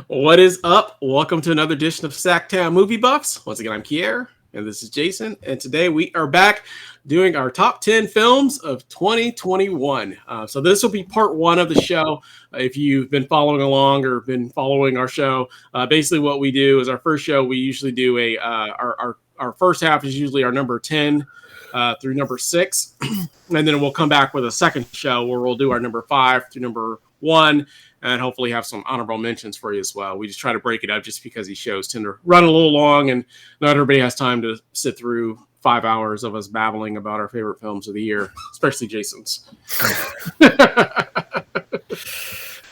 What is up? Welcome to another edition of SacTown Movie Buffs. Once again, I'm Kier, and this is Jason. And today we are back doing our top 10 films of 2021. So this will be part one of the show. If you've been following along or been following our show, basically what we do is our first show, we usually do our first half is usually our number 10 through number 6. And then we'll come back with a second show where we'll do our number 5 through number 1. And hopefully have some honorable mentions for you as well. We just try to break it up just because these shows tend to run a little long and not everybody has time to sit through 5 hours of us babbling about our favorite films of the year, especially Jason's.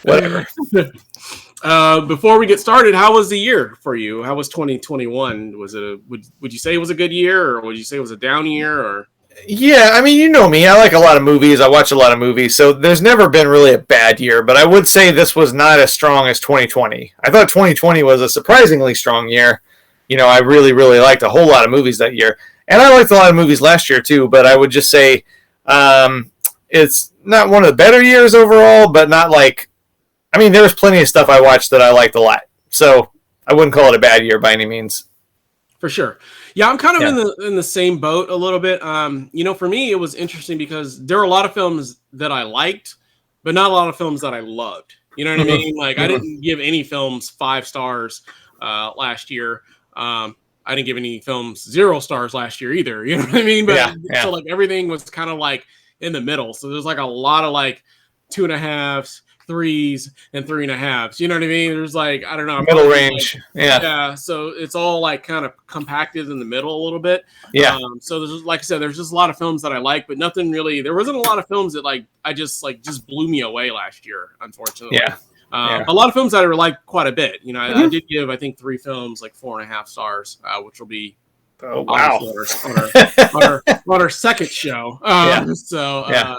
Whatever. Before we get started, how was the year for you? How was 2021? Was it would you say it was a good year, or would you say it was a down year, or? Yeah, I mean, you know me. I like a lot of movies. I watch a lot of movies, so there's never been really a bad year. But I would say this was not as strong as 2020. I thought 2020 was a surprisingly strong year. You know, I really, really liked a whole lot of movies that year. And I liked a lot of movies last year, too. But I would just say it's not one of the better years overall, but not like... I mean, there was plenty of stuff I watched that I liked a lot. So I wouldn't call it a bad year by any means. For sure. Yeah, I'm kind of in the same boat a little bit. You know, for me, it was interesting because there are a lot of films that I liked, but not a lot of films that I loved. You know what I mean? Like, I didn't give any films 5 stars last year. I didn't give any films 0 stars last year either. You know what I mean? But so like everything was kind of like in the middle. So there's like a lot of like 2.5s, 3s, and 3.5s. You know what I mean? There's like, I don't know, middle range. Like, yeah. So it's all like kind of compacted in the middle a little bit. Yeah. So there's, like I said, there's just a lot of films that I like, but nothing really. There wasn't a lot of films that like I just blew me away last year, unfortunately. Yeah. A lot of films that I liked quite a bit. You know, I did give, I think, 3 films like 4.5 stars, which will be wow on our second show. On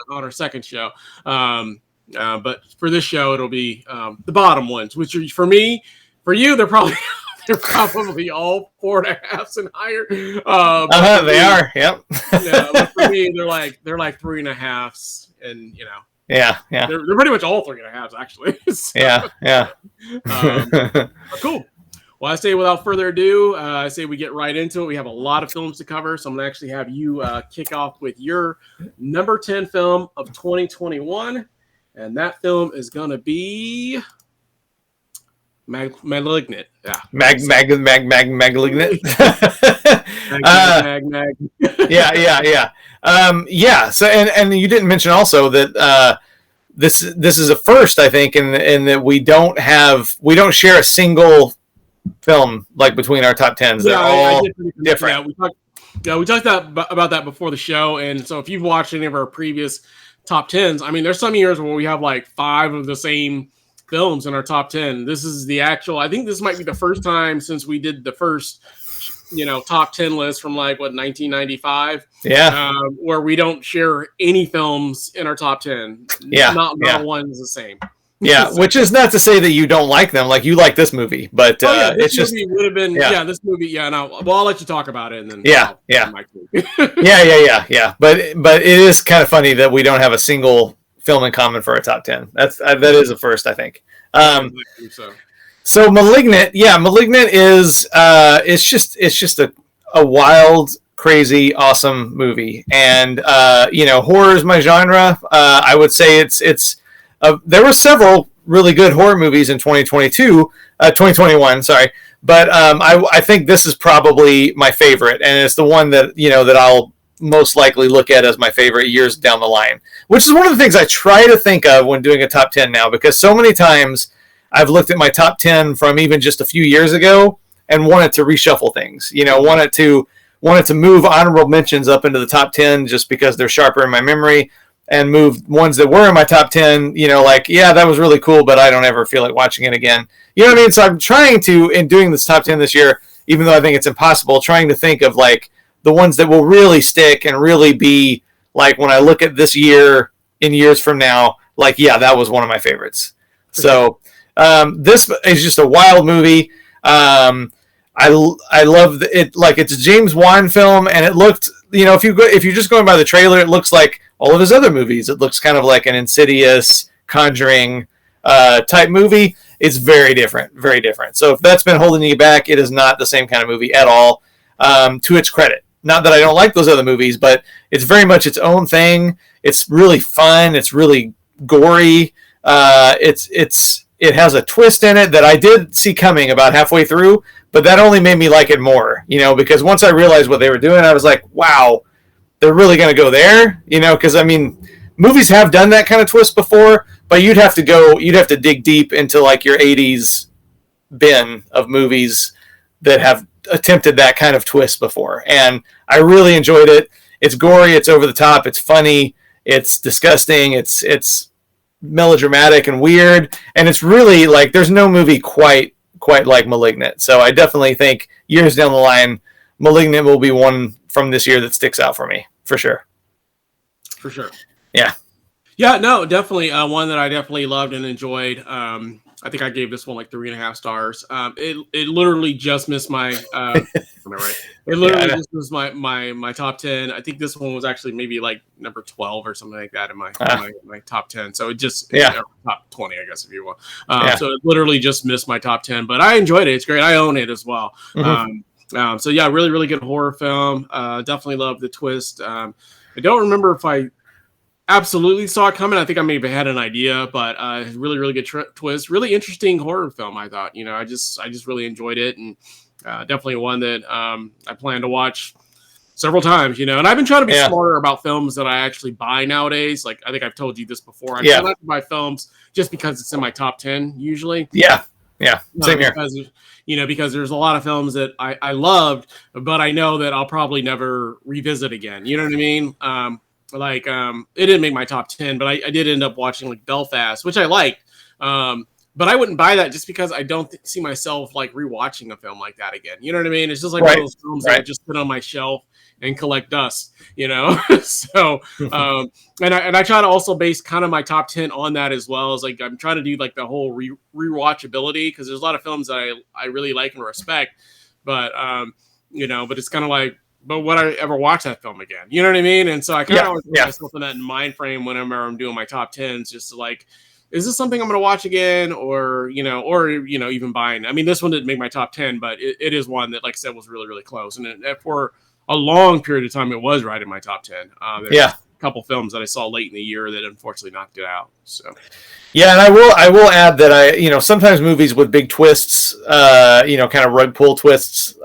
our second show. But for this show, it'll be the bottom ones, which are, for me, for you, they're probably all 4.5s and higher. They are. Yep. Yeah, but for me, they're like 3.5s, and you know. Yeah. They're pretty much all 3.5s actually. So, yeah. Cool. Well, I say without further ado, I say we get right into it. We have a lot of films to cover, so I'm gonna actually have you kick off with your number 10 film of 2021. And that film is going to be Malignant. Yeah. Malignant. Yeah. So, and you didn't mention also that this is a first, I think, in that we don't share a single film like between our top 10s. They're all different. We talked about that before the show, and so if you've watched any of our previous top 10s, I mean, there's some years where we have like 5 of the same films in our top 10. This is the actual, I think this might be the first time since we did the first, top 10 list from like 1995. Yeah. Where we don't share any films in our top 10. Yeah. Not one is the same. Yeah, which is not to say that you don't like them. Like, you like this movie, but it's just would have been this movie. Yeah, no. Well, I'll let you talk about it, and then yeah. But it is kind of funny that we don't have a single film in common for our top 10. That is a first, I think. So Malignant, Malignant is it's just a wild, crazy, awesome movie, and horror is my genre. I would say it's. There were several really good horror movies in 2021, sorry. But I think this is probably my favorite, and it's the one that, that I'll most likely look at as my favorite years down the line, which is one of the things I try to think of when doing a top 10 now, because so many times I've looked at my top 10 from even just a few years ago and wanted to reshuffle things, wanted to move honorable mentions up into the top 10 just because they're sharper in my memory, and moved ones that were in my top 10, that was really cool, but I don't ever feel like watching it again. You know what I mean? So I'm trying to, in doing this top 10 this year, even though I think it's impossible, trying to think of like the ones that will really stick and really be like, when I look at this year in years from now, like, that was one of my favorites. So this is just a wild movie. I love it. Like, it's a James Wan film, and it looked, if you're just going by the trailer, it looks like all of his other movies. It looks kind of like an Insidious, Conjuring, type movie, it's very different, very different. So if that's been holding you back, it is not the same kind of movie at all, to its credit. Not that I don't like those other movies, but it's very much its own thing. It's really fun. It's really gory. It has a twist in it that I did see coming about halfway through, but that only made me like it more, because once I realized what they were doing, I was like, wow, they're really going to go there, because I mean, movies have done that kind of twist before, but you'd have to dig deep into like your 80s bin of movies that have attempted that kind of twist before. And I really enjoyed it. It's gory, it's over the top, it's funny, it's disgusting, it's melodramatic and weird, and it's really like there's no movie quite like Malignant. So I definitely think years down the line, Malignant will be one from this year that sticks out for me, for sure. For sure. Yeah, no, definitely one that I definitely loved and enjoyed. I think I gave this one like 3.5 stars. It literally just missed my am I right? It literally just missed my top 10. I think this one was actually maybe like number 12 or something like that in my top 10. So it just top 20, I guess, if you will. So it literally just missed my top 10, but I enjoyed it. It's great. I own it as well. So yeah, really, really good horror film. Definitely love the twist. I don't remember if I absolutely saw it coming. I think I maybe had an idea, but really, really good twist. Really interesting horror film, I thought. I just really enjoyed it, and definitely one that I plan to watch several times. And I've been trying to be smarter about films that I actually buy nowadays. Like I think I've told you this before. I try not to buy films just because it's in my top 10 usually. Yeah, same here. Because there's a lot of films that I loved, but I know that I'll probably never revisit again. You know what I mean? It didn't make my top 10, but I did end up watching like Belfast, which I liked. But I wouldn't buy that just because I don't see myself like rewatching a film like that again. You know what I mean? It's just like one of those films that I just put on my shelf and collect dust, So, and I try to also base kind of my top 10 on that as well. As like I'm trying to do like the whole rewatchability, because there's a lot of films that I really like and respect, but but it's kind of like, but would I ever watch that film again? You know what I mean? And so I kind of always put myself in that mind frame whenever I'm doing my top 10s, just to like, is this something I'm going to watch again, or even buying? I mean, this one didn't make my top 10, but it is one that, like I said, was really, really close. And for a long period of time, it was right in my top 10. There's a couple films that I saw late in the year that unfortunately knocked it out. So. Yeah, and I will add that sometimes movies with big twists, kind of rug pull twists,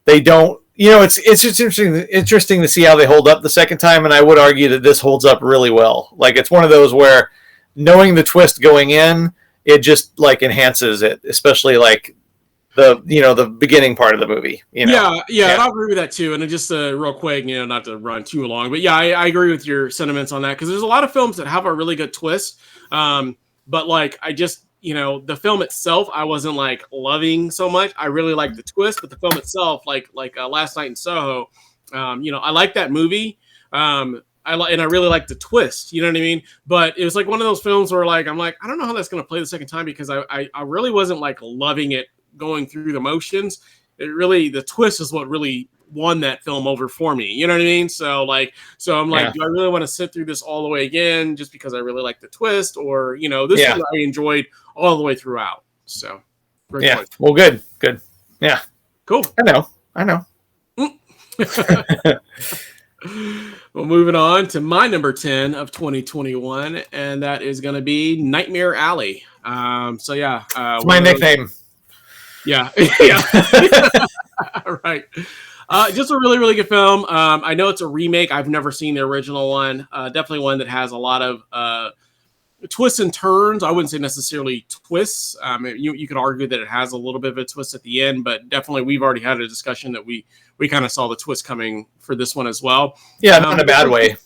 they don't. It's just interesting to see how they hold up the second time, and I would argue that this holds up really well. Like it's one of those where knowing the twist going in, it just like enhances it, especially like the beginning part of the movie. And I'll agree with that too. And just real quick, not to run too long, but I agree with your sentiments on that, because there's a lot of films that have a really good twist, but like I just. The film itself, I wasn't like loving so much. I really liked the twist, but the film itself, like Last Night in Soho, I like that movie. And I really liked the twist. You know what I mean? But it was like one of those films where like I'm like, I don't know how that's gonna play the second time, because I really wasn't like loving it going through the motions. The twist is what really won that film over for me. You know what I mean? So I'm like, do I really want to sit through this all the way again just because I really like the twist, or this one I enjoyed all the way throughout. So great point. Well, good. Yeah. Cool. I know. Well, moving on to my number 10 of 2021, and that is going to be Nightmare Alley. It's my nickname. Yeah. Right. Just a really, really good film. I know it's a remake. I've never seen the original one. Definitely one that has a lot of twists and turns. I wouldn't say necessarily twists. You could argue that it has a little bit of a twist at the end, but definitely we've already had a discussion that we kind of saw the twist coming for this one as well. Yeah, not in a bad way.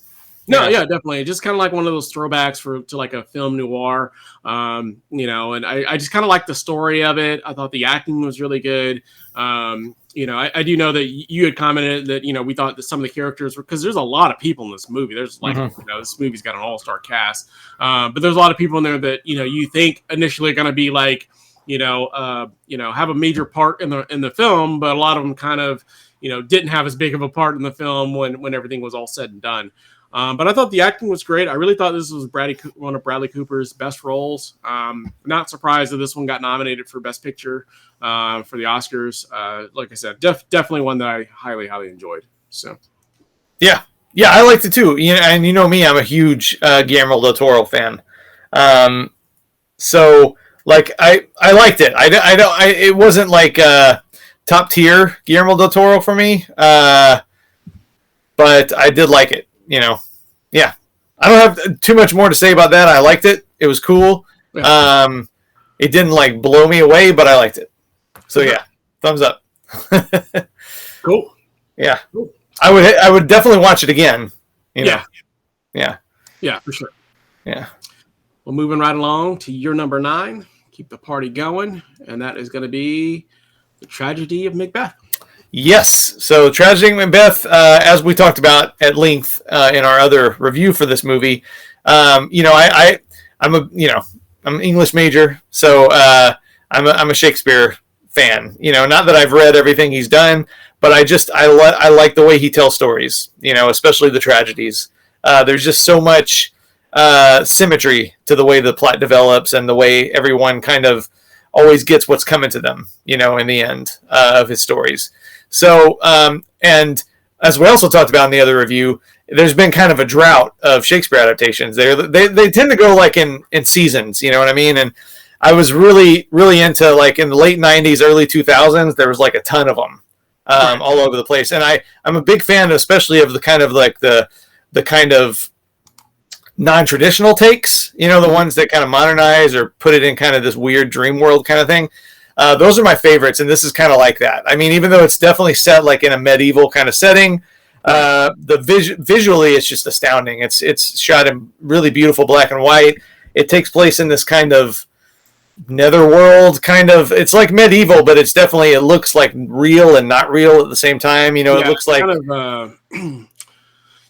No, yeah, definitely. Just kind of like one of those throwbacks to like a film noir, and I just kind of like the story of it. I thought the acting was really good. I do know that you had commented that, we thought that some of the characters were, because there's a lot of people in this movie. There's like, this movie's got an all-star cast, but there's a lot of people in there that, you think initially are going to be like, have a major part in the film, but a lot of them kind of, didn't have as big of a part in the film when everything was all said and done. But I thought the acting was great. I really thought this was one of Bradley Cooper's best roles. Not surprised that this one got nominated for Best Picture for the Oscars. Like I said, definitely one that I highly, highly enjoyed. So, yeah, I liked it too. And you know me, I'm a huge Guillermo del Toro fan. So like I liked it. It wasn't like top tier Guillermo del Toro for me, but I did like it. Yeah. I don't have too much more to say about that. I liked it. It was cool. Yeah. It didn't like blow me away, but I liked it. So yeah, thumbs up. Cool. Yeah, cool. I would definitely watch it again. Yeah, for sure. Yeah. Well, moving right along to your number 9, keep the party going, and that is going to be The Tragedy of Macbeth. Yes. So Tragedy of Macbeth, as we talked about at length in our other review for this movie, I'm an English major, so I'm a Shakespeare fan. Not that I've read everything he's done, but I like the way he tells stories. Especially the tragedies. There's just so much symmetry to the way the plot develops and the way everyone kind of always gets what's coming to them. In the end of his stories. So, and as we also talked about in the other review, there's been kind of a drought of Shakespeare adaptations. They tend to go like in seasons, you know what I mean? And I was really, really into like in the late 90s, early 2000s, there was like a ton of them all over the place. And I'm a big fan, especially of the kind of like the kind of non-traditional takes, the ones that kind of modernize or put it in kind of this weird dream world kind of thing. Those are my favorites, and this is kind of like that. I mean, even though it's definitely set like in a medieval kind of setting, visually it's just astounding. It's shot in really beautiful black and white. It takes place in this kind of netherworld kind of. It's like medieval, but it looks like real and not real at the same time. It looks like kind of,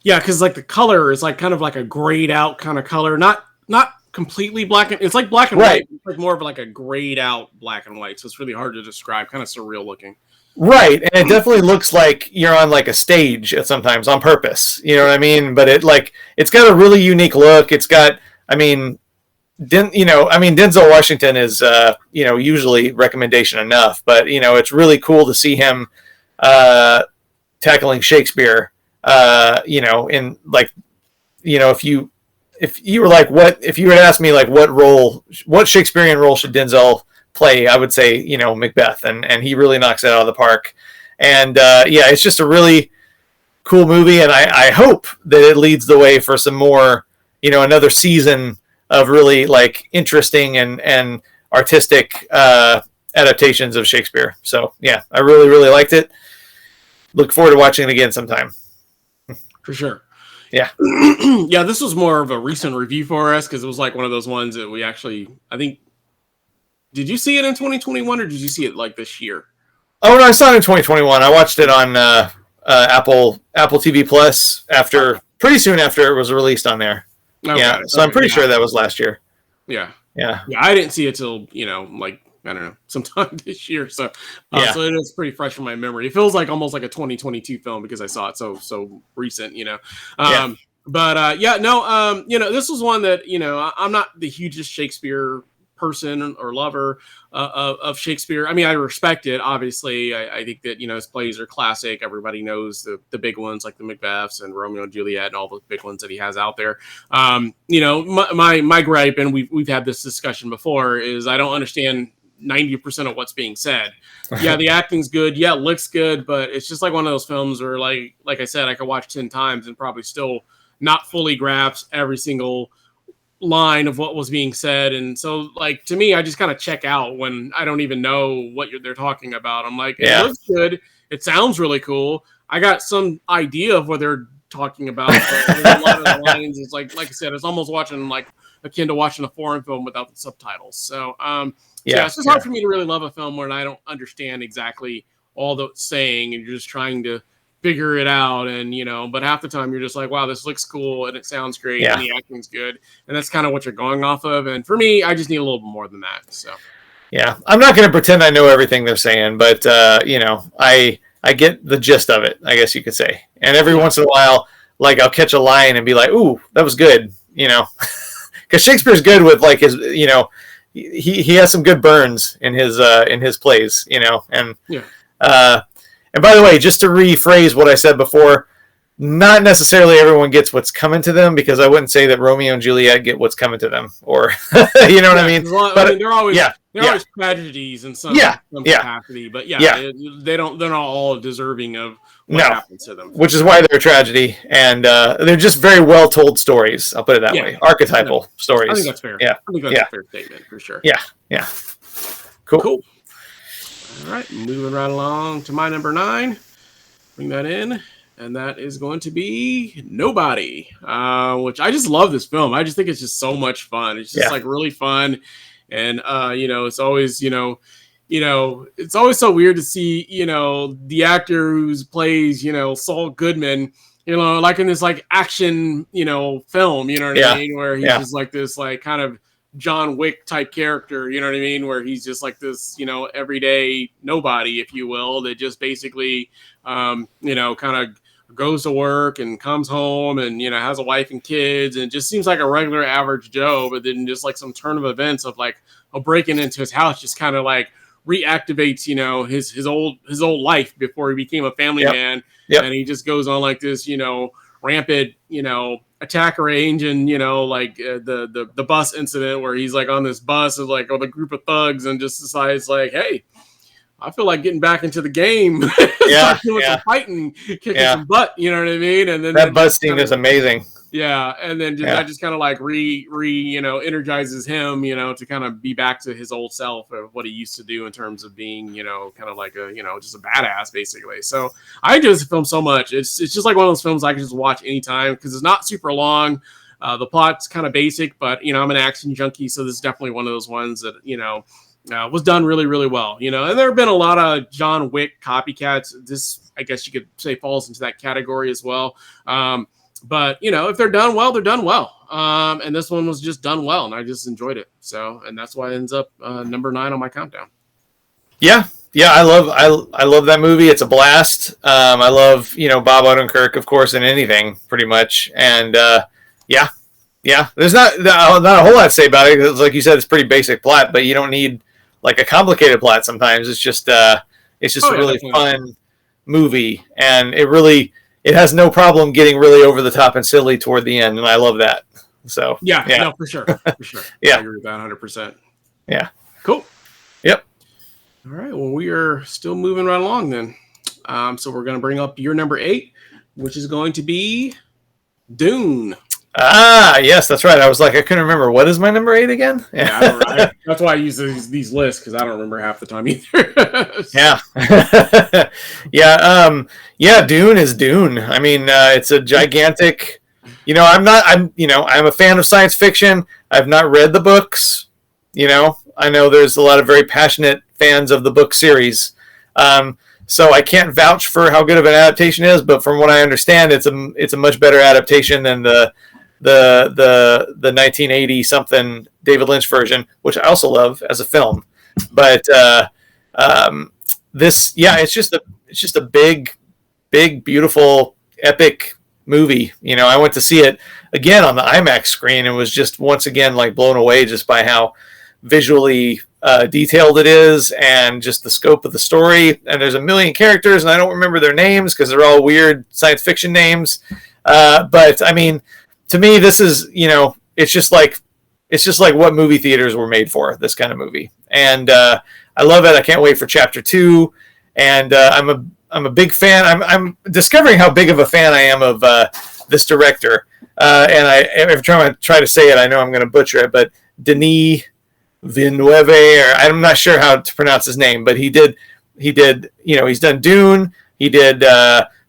yeah, because like the color is like kind of like a grayed out kind of color, not completely black. It's like black and white. It's like more of like a grayed out black and white. So it's really hard to describe. Kind of surreal looking. Right, and it definitely looks like you're on like a stage sometimes on purpose. You know what I mean? But it's got a really unique look. It's got, Denzel Washington is usually recommendation enough, but it's really cool to see him tackling Shakespeare. In like, if you were like, if you had asked me like what Shakespearean role should Denzel play, I would say, Macbeth, and he really knocks it out of the park. And it's just a really cool movie, and I hope that it leads the way for some more, another season of really like interesting and artistic adaptations of Shakespeare. So yeah, I really, really liked it. Look forward to watching it again sometime. For sure. Yeah. Yeah, this was more of a recent review for us because it was like one of those ones that we actually, I think, did you see it in 2021 or did you see it like this year? Oh, no, I saw it in 2021. I watched it on Apple TV Plus pretty soon after it was released on there. Okay. Yeah, so I'm pretty sure that was last year. Yeah. I didn't see it till, I don't know, sometime this year. So, so it is pretty fresh in my memory. It feels like almost like a 2022 film because I saw it so recent, But this was one that, I'm not the hugest Shakespeare person or lover of Shakespeare. I mean, I respect it. Obviously, I think that, his plays are classic. Everybody knows the big ones like the Macbeths and Romeo and Juliet and all the big ones that he has out there. My gripe, and we've had this discussion before, is I don't understand 90% of what's being said. Yeah, the acting's good. Yeah, it looks good, but it's just like one of those films where, like I said, I could watch 10 times and probably still not fully grasp every single line of what was being said. And so, like, to me, I just kind of check out when I don't even know what they're talking about. I'm like, it looks good. It sounds really cool. I got some idea of what they're talking about. But a lot of the lines is like I said, it's almost watching akin to watching a foreign film without the subtitles. So, it's just hard for me to really love a film when I don't understand exactly all the saying and you're just trying to figure it out. And, but half the time you're just like, wow, this looks cool and it sounds great and the acting's good. And that's kind of what you're going off of. And for me, I just need a little bit more than that. So, yeah, I'm not going to pretend I know everything they're saying, but, I get the gist of it, I guess you could say. And every once in a while, like I'll catch a line and be like, "Ooh, that was good," because Shakespeare's good with like his, he has some good burns in his plays, and Yeah. And by the way, just to rephrase what I said before, not necessarily everyone gets what's coming to them, because I wouldn't say that Romeo and Juliet get what's coming to them, or you know what I mean? But they're always always tragedies in some capacity, but they're not all deserving of what happens to them. Which is why they're a tragedy, and they're just very well told stories. I'll put it that way, archetypal stories. I think that's fair. Yeah, I think that's a fair statement for sure. Yeah. Cool. All right, moving right along to my number 9. Bring that in. And that is going to be Nobody, which I just love this film. I just think it's just so much fun. It's just like really fun. And, it's always, it's always so weird to see, the actor who plays, Saul Goodman, like in this like action, film, you know what I mean? Where he's just like this, like kind of John Wick type character, you know what I mean? Where he's just like this, everyday nobody, if you will, that just basically, kind of goes to work and comes home and, has a wife and kids and just seems like a regular average Joe, but then just like some turn of events of like a breaking into his house just kind of like reactivates, his old life before he became a family man. Yep. And he just goes on like this, rampant, attack range, and like the bus incident where he's like on this bus with like with a group of thugs and just decides like, hey, I feel like getting back into the game. Doing some fighting, kicking some butt, you know what I mean? And then that bus scene is amazing. Yeah, and then that just kind of like energizes him, to kind of be back to his old self of what he used to do in terms of being, kind of like a, just a badass basically. So I enjoy this film so much. It's just like one of those films I can just watch anytime because it's not super long. The plot's kind of basic, but I'm an action junkie, so this is definitely one of those ones that was done really, really well. And there have been a lot of John Wick copycats. This, I guess you could say, falls into that category as well. But if they're done well, they're done well. And this one was just done well, and I just enjoyed it. So, and that's why it ends up number 9 on my countdown. Yeah, I love that movie. It's a blast. I love Bob Odenkirk, of course, in anything pretty much. And there's not a whole lot to say about it. Because like you said, it's pretty basic plot, but you don't need like a complicated plot. Sometimes it's just a really fun movie, and it has no problem getting really over the top and silly toward the end, and I love that. So no, for sure. I agree with that 100%. Yeah, cool. Yep. All right, well, we are still moving right along then. So we're going to bring up your number 8, which is going to be Dune. Ah, yes, that's right. I was like, I couldn't remember. What is my number 8 again? Yeah, that's why I use these lists, because I don't remember half the time either. Dune is Dune. I mean, it's a gigantic. I'm a fan of science fiction. I've not read the books. I know there's a lot of very passionate fans of the book series. So I can't vouch for how good of an adaptation it is, but from what I understand, it's a much better adaptation than the 1980 something David Lynch version, which I also love as a film. But it's just a big, beautiful, epic movie. I went to see it again on the IMAX screen and was just once again like blown away just by how visually detailed it is and just the scope of the story. And there's a million characters, and I don't remember their names because they're all weird science fiction names. But I mean, to me, this is it's just like what movie theaters were made for. This kind of movie, and I love it. I can't wait for Chapter 2, and I'm a big fan. I'm discovering how big of a fan I am of this director. And every time I try to say it, I know I'm going to butcher it, but Denis Villeneuve, or I'm not sure how to pronounce his name, but he did, he's done Dune, he did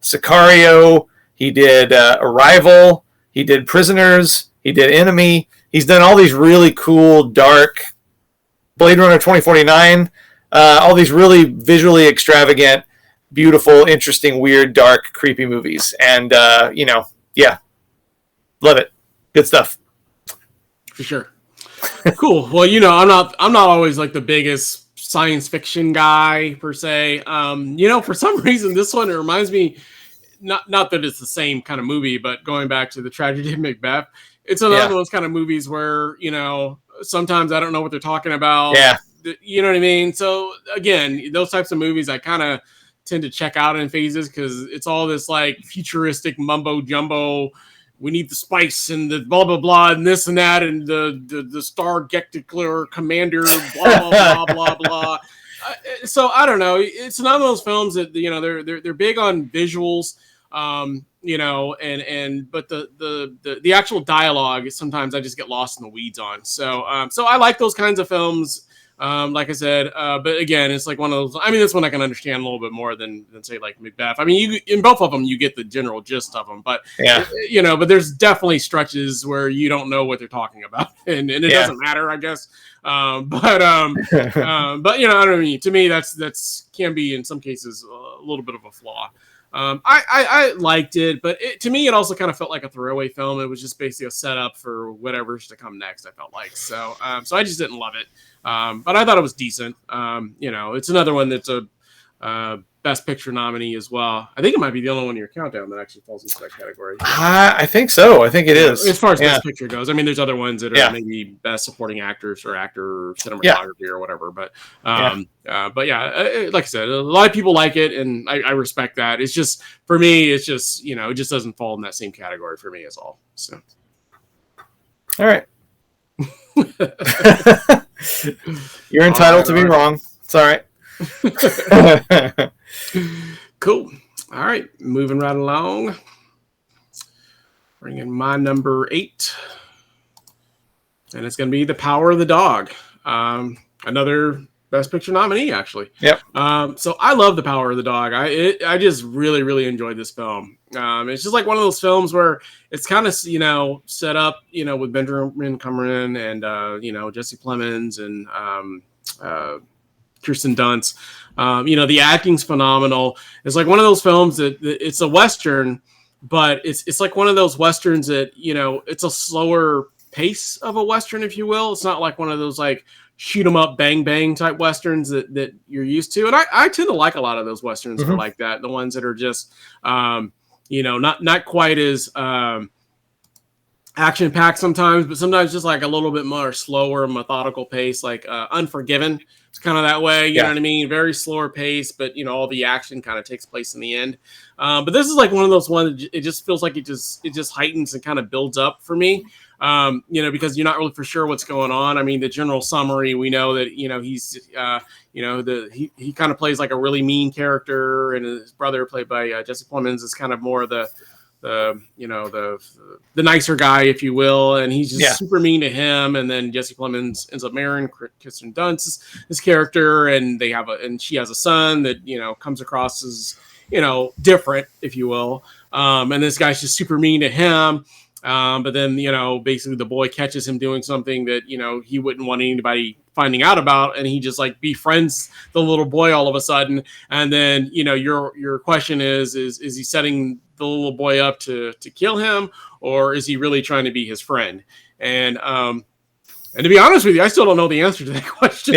Sicario, he did Arrival, he did Prisoners, he did Enemy. He's done all these really cool, dark, Blade Runner 2049, all these really visually extravagant, beautiful, interesting, weird, dark, creepy movies. And, love it. Good stuff. For sure. Cool. Well, I'm not always like the biggest science fiction guy per se. For some reason, this one, it reminds me, not that it's the same kind of movie, but going back to the Tragedy of Macbeth, it's another one of those kind of movies where, you know, sometimes I don't know what they're talking about. Yeah. You know what I mean? So again, those types of movies I kind of tend to check out in phases because it's all this like futuristic mumbo jumbo. We need the spice and the blah blah blah and this and that and the Star Gecticler Commander blah blah blah blah blah. So I don't know. It's none of those films that, you know, they're big on visuals, you know, but the actual dialogue sometimes I just get lost in the weeds on. So I like those kinds of films. Like I said, but again, it's like one of those. I mean, this one I can understand a little bit more than say like Macbeth. I mean, in both of them you get the general gist of them, but you know, but there's definitely stretches where you don't know what they're talking about, and it doesn't matter, I guess. But you know, I don't mean, to me that's can be in some cases a little bit of a flaw. I liked it, but to me, it also kind of felt like a throwaway film. It was just basically a setup for whatever's to come next, I felt like. So I just didn't love it. But I thought it was decent. You know, it's another one that's a Best Picture nominee as well. I think it might be the only one in your countdown that actually falls into that category. I think so. I think it is. As far as Best Picture goes. I mean, there's other ones that are maybe Best Supporting Actors or Actor or Cinematography or whatever. But like I said, a lot of people like it, and I respect that. It's just, for me, it's just, you know, it just doesn't fall in that same category for me as all. So. All right. You're entitled to be wrong. It's all right. Cool. All right, moving right along. Bring in my number 8, and it's going to be The Power of the Dog. Another Best Picture nominee, actually. Yep. So I love The Power of the Dog. I just really, really enjoyed this film. It's just like one of those films where it's kind of, you know, set up, you know, with Benjamin Cameron and, you know, Jesse Plemons and Kirsten Dunst. You know, the acting's phenomenal. It's like one of those films that it's a Western, but it's like one of those Westerns that, you know, it's a slower pace of a Western, if you will. It's not like one of those like shoot 'em up, bang bang type Westerns that you're used to. And I tend to like a lot of those Westerns that are like that. The ones that are just, you know, not quite as action packed sometimes, but sometimes just like a little bit more slower, methodical pace, like Unforgiven. It's kind of that way, you know what I mean? Very slower pace, but you know, all the action kind of takes place in the end. But this is like one of those ones, it just feels like it just heightens and kind of builds up for me. You know, because you're not really for sure what's going on. I mean, the general summary, we know that, you know, he's, you know, he kind of plays like a really mean character, and his brother, played by Jesse Plemons, is kind of more the you know, the nicer guy, if you will, and he's just super mean to him. And then Jesse Plemons ends up marrying Kirsten Dunst, his character, and she has a son that, you know, comes across as, you know, different, if you will. And this guy's just super mean to him. But then, you know, basically the boy catches him doing something that, you know, he wouldn't want anybody finding out about, and he just like befriends the little boy all of a sudden. And then, you know, your question is he setting the little boy up to kill him, or is he really trying to be his friend? And to be honest with you, I still don't know the answer to that question.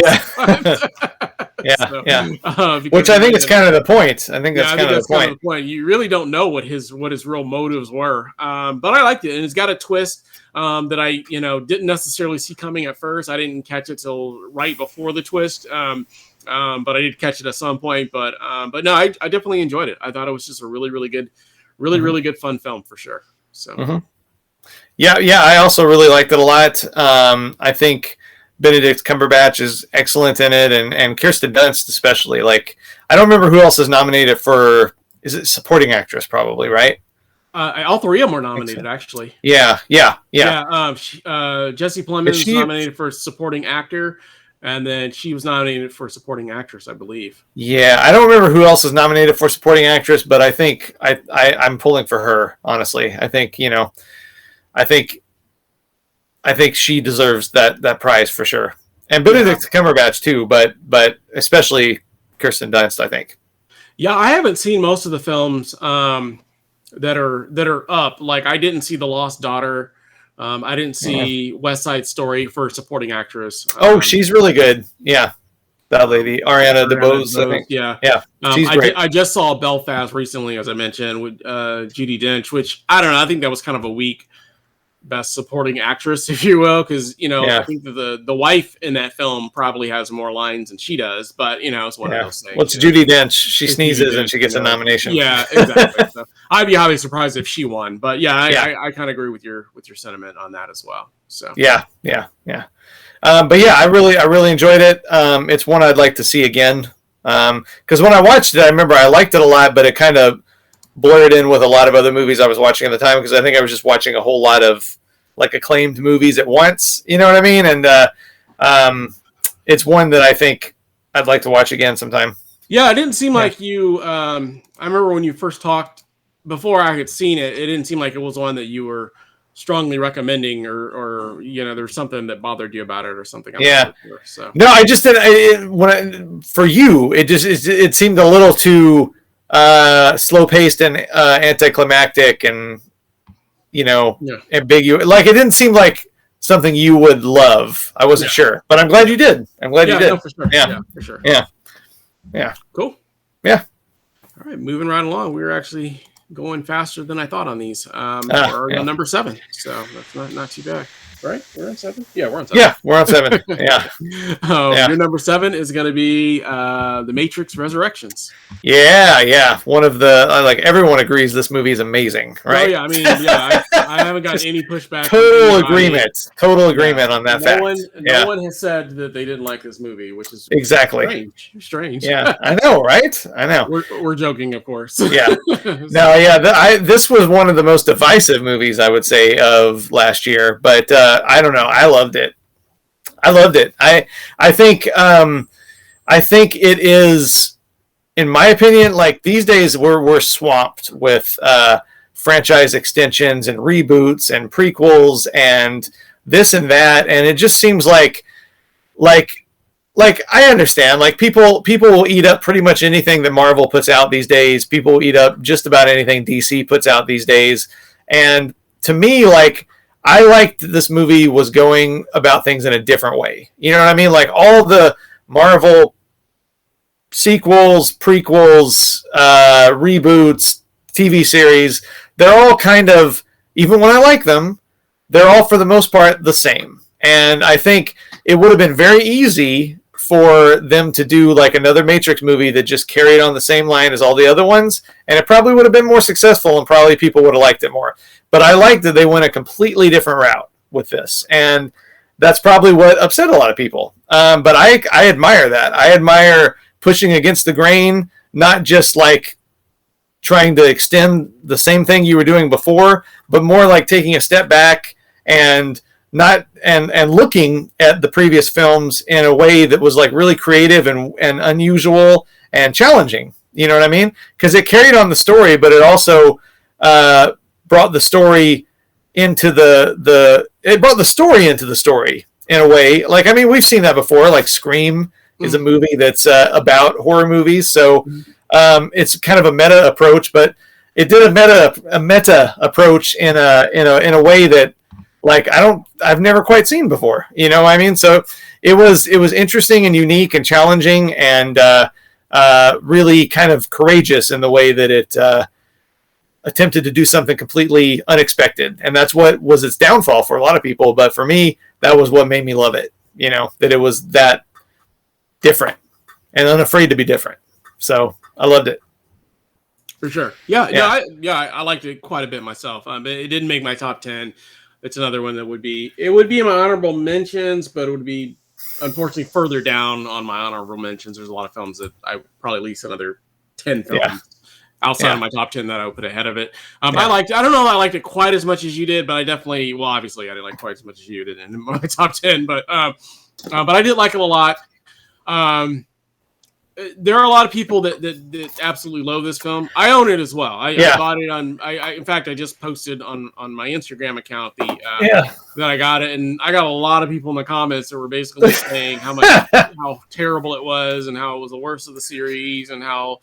Which I think is kind of the point. I think that's kind of the point. You really don't know what his real motives were. But I liked it, and it's got a twist that I, you know, didn't necessarily see coming at first. I didn't catch it till right before the twist. But I did catch it at some point. But no, I definitely enjoyed it. I thought it was just a really, really good, really good fun film for sure. So. Yeah, I also really liked it a lot. I think Benedict Cumberbatch is excellent in it, and Kirsten Dunst especially. Like, I don't remember who else is nominated for. Is it supporting actress? Probably, right? All three of them were nominated, actually. Yeah. Jesse Plemons was nominated for supporting actor, and then she was nominated for supporting actress, I believe. Yeah, I don't remember who else is nominated for supporting actress, but I think I'm pulling for her. Honestly, I think, you know. I think she deserves that prize for sure, and Benedict Cumberbatch too, but especially Kirsten Dunst, I think. Yeah, I haven't seen most of the films that are up. Like, I didn't see The Lost Daughter. I didn't see West Side Story for supporting actress. She's really good. Yeah. That lady, Ariana DeBose, I think. Yeah. Yeah, she's great. I just saw Belfast recently, as I mentioned, with Judi Dench, which I don't know. I think that was kind of a weak Best Supporting Actress, if you will, because I think that the wife in that film probably has more lines than she does, but it's one of those things. Well, it's Judi Dench. She sneezes and she gets a nomination. Yeah, exactly. So I'd be highly surprised if she won, but I kind of agree with your sentiment on that as well. So yeah. But yeah, I really enjoyed it. It's one I'd like to see again. Because when I watched it, I remember I liked it a lot, but it kind of blurred in with a lot of other movies I was watching at the time, because I think I was just watching a whole lot of like acclaimed movies at once. You know what I mean? And it's one that I think I'd like to watch again sometime. Yeah, it didn't seem like you. I remember when you first talked before I had seen it. It didn't seem like it was one that you were strongly recommending, or there's something that bothered you about it or something. So no, I just did. For you, it seemed a little too slow paced and anticlimactic, and ambiguous. Like, it didn't seem like something you would love. I wasn't sure, but I'm glad you did. I'm glad you did. No, for sure. Yeah, for sure. Yeah. Cool. Yeah. All right, moving right along. We're actually going faster than I thought on these. We're on number 7, so that's not too bad. Right? We're on 7? Yeah, we're on 7. Yeah, we're on 7. Yeah. Your number 7 is going to be The Matrix Resurrections. Yeah. One of the, everyone agrees this movie is amazing, right? Oh, yeah. I mean, I haven't got any pushback. Total agreement on that fact. No one has said that they didn't like this movie, which is exactly strange. Yeah, I know, right? I know. We're joking, of course. Yeah. No, this was one of the most divisive movies, I would say, of last year, but I don't know. I loved it. I think it is, in my opinion, like, these days we're swamped with franchise extensions and reboots and prequels and this and that, and it just seems like I understand, like, people will eat up pretty much anything that Marvel puts out these days. People will eat up just about anything DC puts out these days, and to me, like, I liked that this movie was going about things in a different way. You know what I mean? Like, all the Marvel sequels, prequels, reboots, TV series, they're all kind of, even when I like them, they're all for the most part the same. And I think it would have been very easy for them to do like another Matrix movie that just carried on the same line as all the other ones, and it probably would have been more successful, and probably people would have liked it more. But I like that they went a completely different route with this, and that's probably what upset a lot of people. But I admire that. I admire pushing against the grain, not just like trying to extend the same thing you were doing before, but more like taking a step back and looking at the previous films in a way that was like really creative and unusual and challenging. You know what I mean? Because it carried on the story, but it also brought the story into the story in a way. Like, I mean, we've seen that before. Like, Scream is a movie that's about horror movies, so it's kind of a meta approach, but it did a meta approach in a way that, like, I've never quite seen before. You know what I mean? So it was interesting and unique and challenging, and really kind of courageous in the way that it attempted to do something completely unexpected. And that's what was its downfall for a lot of people. But for me, that was what made me love it. You know, that it was that different and unafraid to be different. So I loved it. For sure. I liked it quite a bit myself. It didn't make my top 10. It's another one that would be in my honorable mentions, but it would be unfortunately further down on my honorable mentions. There's a lot of films that I probably at least another 10 films outside of my top 10 that I would put ahead of it. I don't know if I liked it quite as much as you did, but I definitely, well, obviously I didn't like quite as much as you did in my top 10, but I did like it a lot. There are a lot of people that absolutely love this film. I own it as well. I bought it on. In fact, I just posted on my Instagram account that I got it, and I got a lot of people in the comments that were basically saying how terrible it was, and how it was the worst of the series, and how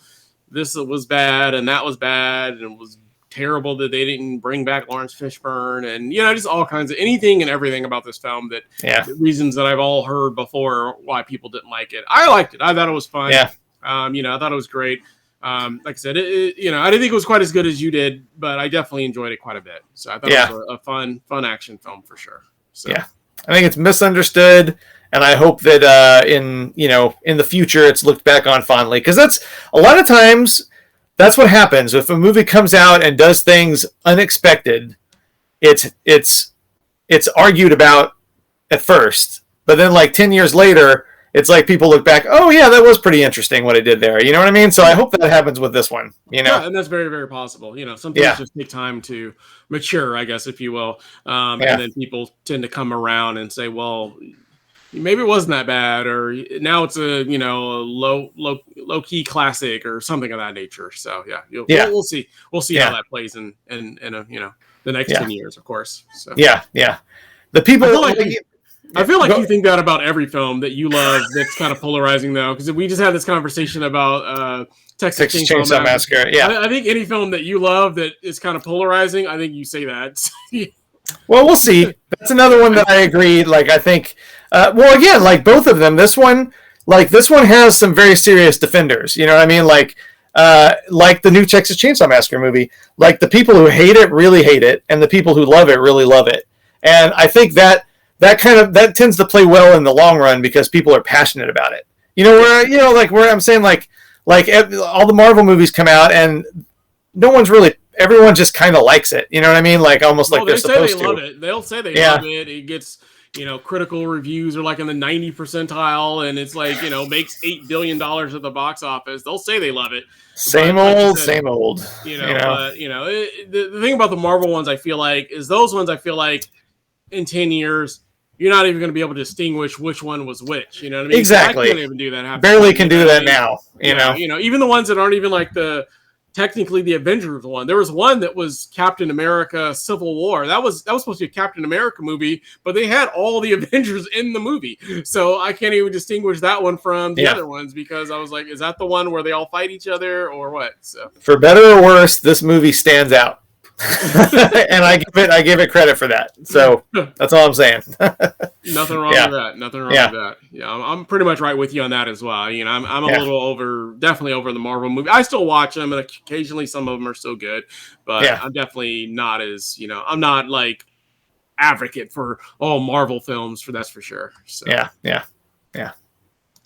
this was bad and that was bad, and it was terrible that they didn't bring back Lawrence Fishburne, and just all kinds of anything and everything about this film the reasons that I've all heard before why people didn't like it. I liked it. I thought it was fun. Yeah. I thought it was great. Like I said, I didn't think it was quite as good as you did, but I definitely enjoyed it quite a bit. So I thought it was a fun action film for sure. So. Yeah, I think it's misunderstood, and I hope that in the future it's looked back on fondly, because that's a lot of times that's what happens if a movie comes out and does things unexpected. It's argued about at first, but then like 10 years later, it's like people look back, oh yeah, that was pretty interesting what I did there. You know what I mean? So I hope that happens with this one. Yeah, and that's very, very possible. Some things just take time to mature, I guess, if you will. And then people tend to come around and say, well, maybe it wasn't that bad, or now it's a low key classic or something of that nature. So we'll see how that plays in the next 10 years, of course. So the people I feel like you think that about every film that you love that's kind of polarizing, though, because we just had this conversation about Texas Chainsaw Massacre. Yeah, I think any film that you love that is kind of polarizing, I think you say that. Well, we'll see. That's another one that I agree. Like, I think, again, like both of them, this one has some very serious defenders. You know what I mean? Like the new Texas Chainsaw Massacre movie. Like, the people who hate it really hate it, and the people who love it really love it. And I think that tends to play well in the long run because people are passionate about it. Where I'm saying like all the Marvel movies come out and everyone just kind of likes it. You know what I mean? Like almost like they're supposed to. They love it. They'll say they love it. It gets, critical reviews are like in the 90 percentile, and it's like, makes $8 billion at the box office. They'll say they love it. Same old. But the thing about the Marvel ones, I feel like, is those ones I feel like in 10 years, you're not even going to be able to distinguish which one was which. You know what I mean? Exactly. I can't even do that. Barely can do that now. Even the ones that aren't even like technically the Avengers one. There was one that was Captain America Civil War. That was supposed to be a Captain America movie, but they had all the Avengers in the movie. So I can't even distinguish that one from the other ones, because I was like, is that the one where they all fight each other or what? So for better or worse, this movie stands out. And I give it credit for that. So that's all I'm saying. Nothing wrong with that. Nothing wrong with that. Yeah, I'm pretty much right with you on that as well. I'm a little definitely over the Marvel movie. I still watch them, and occasionally some of them are still good, but I'm definitely not as I'm not like advocate for all Marvel films, that's for sure. So yeah.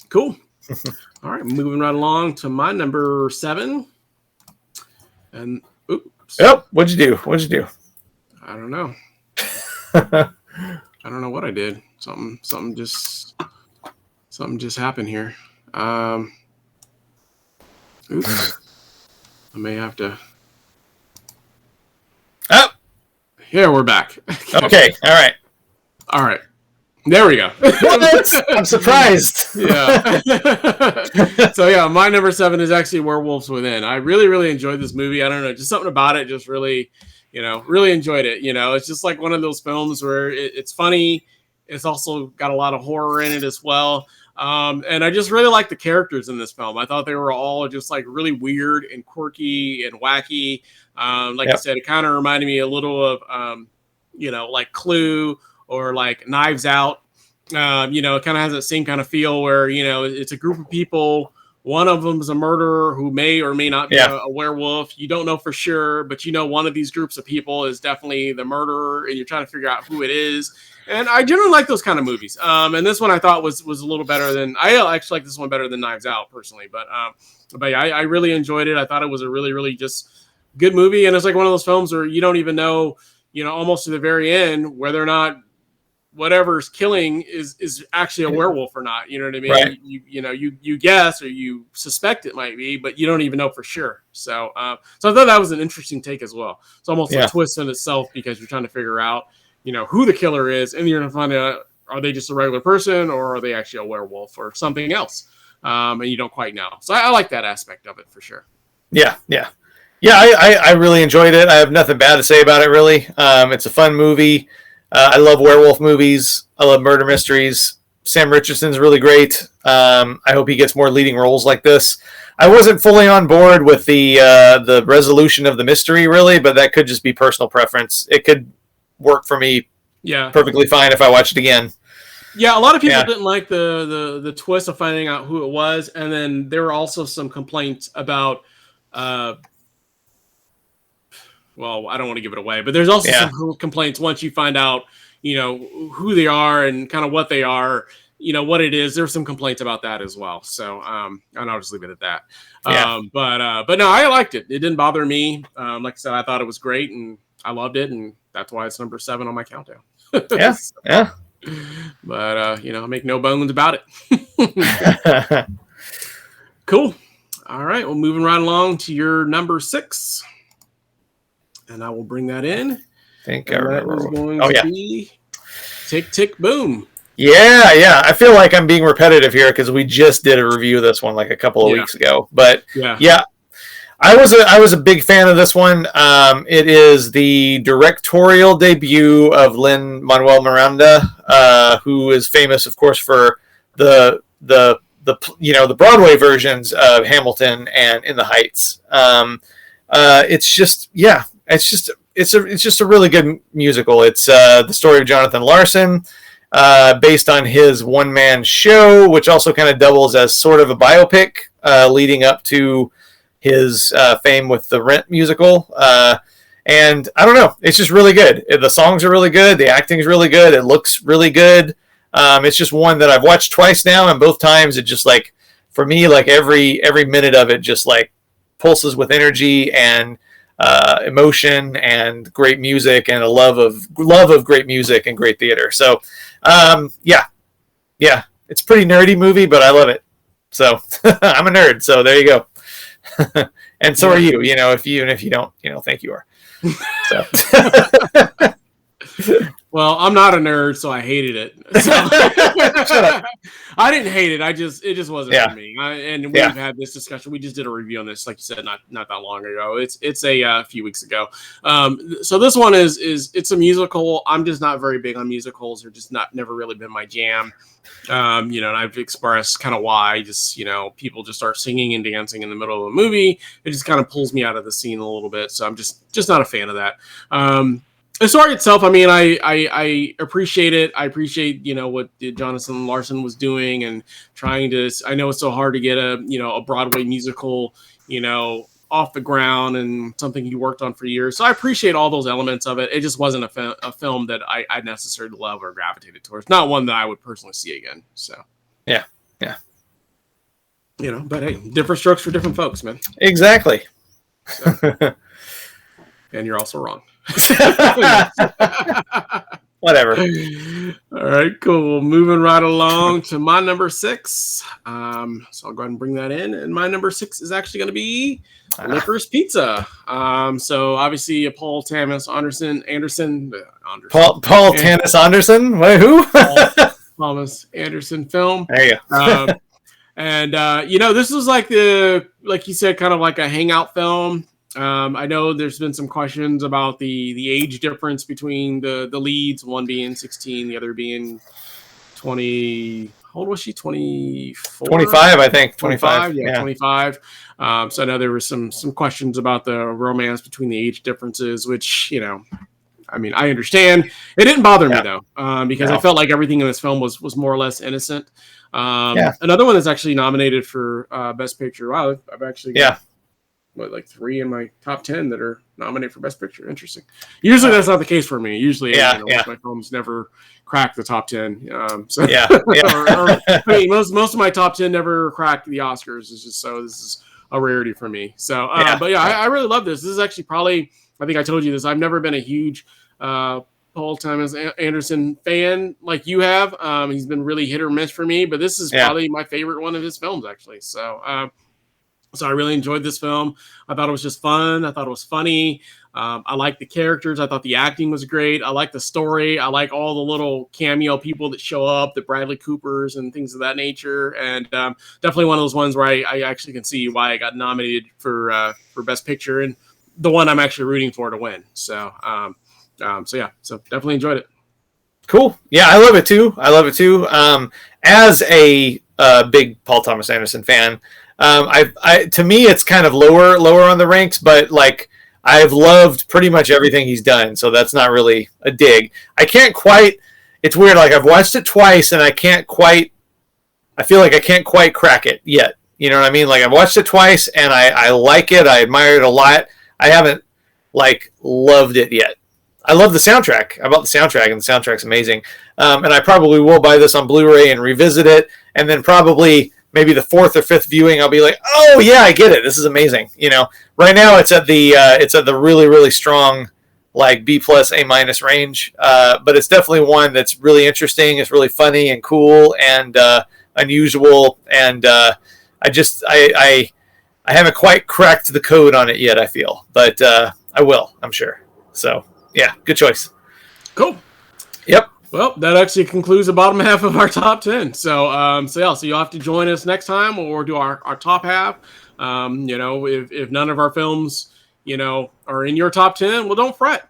Cool. All right, moving right along to my number 7, and Yep. What'd you do? I don't know. I don't know what I did. Something just happened here. Oops. I may have to. Oh. Yeah, we're back. Okay. All right. There we go. I'm surprised. Yeah. So my number 7 is actually Werewolf Within. I really, really enjoyed this movie. I don't know, just something about it just really, really enjoyed it. It's just like one of those films where it's funny. It's also got a lot of horror in it as well. And I just really like the characters in this film. I thought they were all just like really weird and quirky and wacky. I said, it kind of reminded me a little of, like Clue, or like Knives Out. It kind of has that same kind of feel where, it's a group of people. One of them is a murderer who may or may not be a werewolf. You don't know for sure, but one of these groups of people is definitely the murderer, and you're trying to figure out who it is. And I generally like those kind of movies. And this one I thought was a little better than, I actually like this one better than Knives Out personally. But I really enjoyed it. I thought it was a really, really just good movie. And it's like one of those films where you don't even know, almost to the very end, whether or not whatever's killing is actually a werewolf or not. You know what I mean? Right. You guess, or you suspect it might be, but you don't even know for sure. So I thought that was an interesting take as well. It's almost a twist in itself, because you're trying to figure out, who the killer is, and you're going to find out, are they just a regular person, or are they actually a werewolf or something else? And you don't quite know. So I like that aspect of it for sure. Yeah. I really enjoyed it. I have nothing bad to say about it, really. It's a fun movie. I love werewolf movies. I love murder mysteries. Sam Richardson's really great. I hope he gets more leading roles like this. I wasn't fully on board with the resolution of the mystery, really, but that could just be personal preference. It could work for me perfectly fine if I watch it again. Yeah, a lot of people didn't like the twist of finding out who it was, and then there were also some complaints about well, I don't want to give it away, but there's also some complaints once you find out, who they are and kind of what they are, what it is. There's some complaints about that as well. So, and I'll just leave it at that. But no, I liked it. It didn't bother me. Like I said, I thought it was great and I loved it. And that's why it's number 7 on my countdown. Yeah. But, I make no bones about it. Cool. All right. Well, moving right along to your number 6. And I will bring that in. I think I remember. Be Tick, Tick, Boom. Yeah. I feel like I'm being repetitive here because we just did a review of this one like a couple of weeks ago. But yeah, I was a big fan of this one. It is the directorial debut of Lin-Manuel Miranda, who is famous, of course, for the Broadway versions of Hamilton and In the Heights. It's just a really good musical. It's the story of Jonathan Larson, based on his one-man show, which also kind of doubles as sort of a biopic, leading up to his fame with the Rent musical. And I don't know, it's just really good. The songs are really good. The acting is really good. It looks really good. It's just one that I've watched twice now, and both times it just like, for me, like every minute of it just like pulses with energy and emotion and great music and a love of great music and great theater. So, it's a pretty nerdy movie, but I love it. So I'm a nerd. So there you go. And so are you. If you don't, think you are. So. Well, I'm not a nerd, so I hated it. So, Shut up. I didn't hate it. It just wasn't for me. And we've had this discussion. We just did a review on this, like you said, not that long ago. It's a few weeks ago. So this one is it's a musical. I'm just not very big on musicals. They're just never really been my jam. And I've expressed kind of why. Just people just start singing and dancing in the middle of a movie. It just kind of pulls me out of the scene a little bit. So I'm just not a fan of that. The story itself, I mean, I appreciate it. I appreciate, what Jonathan Larson was doing and trying to. I know it's so hard to get a Broadway musical, off the ground and something he worked on for years. So I appreciate all those elements of it. It just wasn't a film that I necessarily love or gravitated towards. Not one that I would personally see again. So yeah. But hey, different strokes for different folks, man. Exactly. So, and you're also wrong. Whatever. All right, cool. Moving right along to my number 6. So I'll go ahead and bring that in. And my number 6 is actually going to be Licorice Pizza. So obviously a Paul Thomas Anderson. Paul Thomas Anderson? Wait, who? Paul Thomas Anderson film. There you go. And this was like you said, kind of like a hangout film. I know there's been some questions about the age difference between the leads, one being 16, the other being 20. How old was she? 24? 25, I think. 25. Yeah, 25. So I know there were some questions about the romance between the age differences, which, I mean, I understand. It didn't bother me, though, because I felt like everything in this film was more or less innocent. Another one that's actually nominated for Best Picture. Wow, I've actually got like 3 in my top 10 that are nominated for Best Picture. Interesting. Usually that's not the case for me. Usually, my films never crack the top 10. I mean, most of my top 10 never cracked the Oscars. It's just so this is a rarity for me. So, but I really love this. This is actually probably, I think I told you this. I've never been a huge Paul Thomas Anderson fan like you have. He's been really hit or miss for me, but this is probably my favorite one of his films, actually. So, so I really enjoyed this film. I thought it was just fun. I thought it was funny. I liked the characters. I thought the acting was great. I like the story. I like all the little cameo people that show up, the Bradley Coopers and things of that nature. And definitely one of those ones where I actually can see why I got nominated for Best Picture and the one I'm actually rooting for to win. So, so definitely enjoyed it. Cool. Yeah, I love it too. as a big Paul Thomas Anderson fan, to me it's kind of lower on the ranks, but like I've loved pretty much everything he's done, so that's not really a dig. I can't quite. It's weird. Like I've watched it twice, and I feel like I can't quite crack it yet. You know what I mean? Like I've watched it twice, and I like it. I admire it a lot. I haven't like loved it yet. I love the soundtrack. I bought the soundtrack, and the soundtrack's amazing. And I probably will buy this on Blu-ray and revisit it, and then probably maybe the fourth or fifth viewing, I'll be like, oh yeah, I get it. This is amazing. You know, right now it's at the really really strong like B plus A minus range, but it's definitely one that's really interesting. It's really funny and cool and unusual, and I haven't quite cracked the code on it yet. I feel, but I will. I'm sure. So yeah, good choice. Cool. Yep. Well, that actually concludes the bottom half of our top 10. So you'll have to join us next time, or do our top half. If none of our films, are in your top 10, well, don't fret.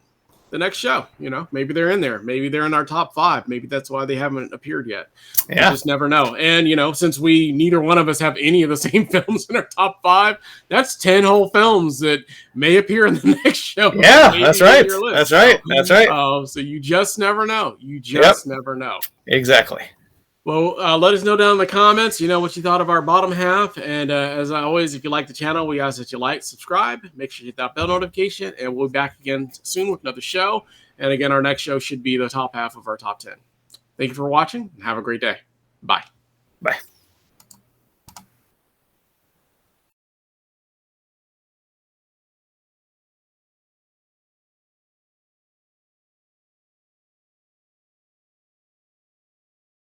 The next show, maybe they're in there. Maybe they're in our top 5. Maybe that's why they haven't appeared yet. Yeah. You just never know. And, since neither one of us have any of the same films in our top 5, that's 10 whole films that may appear in the next show. Yeah, that's right. That's right. That's right. So you just never know. You just never know. Exactly. Well, let us know down in the comments, what you thought of our bottom half. And as always, if you like the channel, we ask that you like, subscribe, make sure you hit that bell notification, and we'll be back again soon with another show. And again, our next show should be the top half of our top 10. Thank you for watching, and have a great day. Bye. Bye.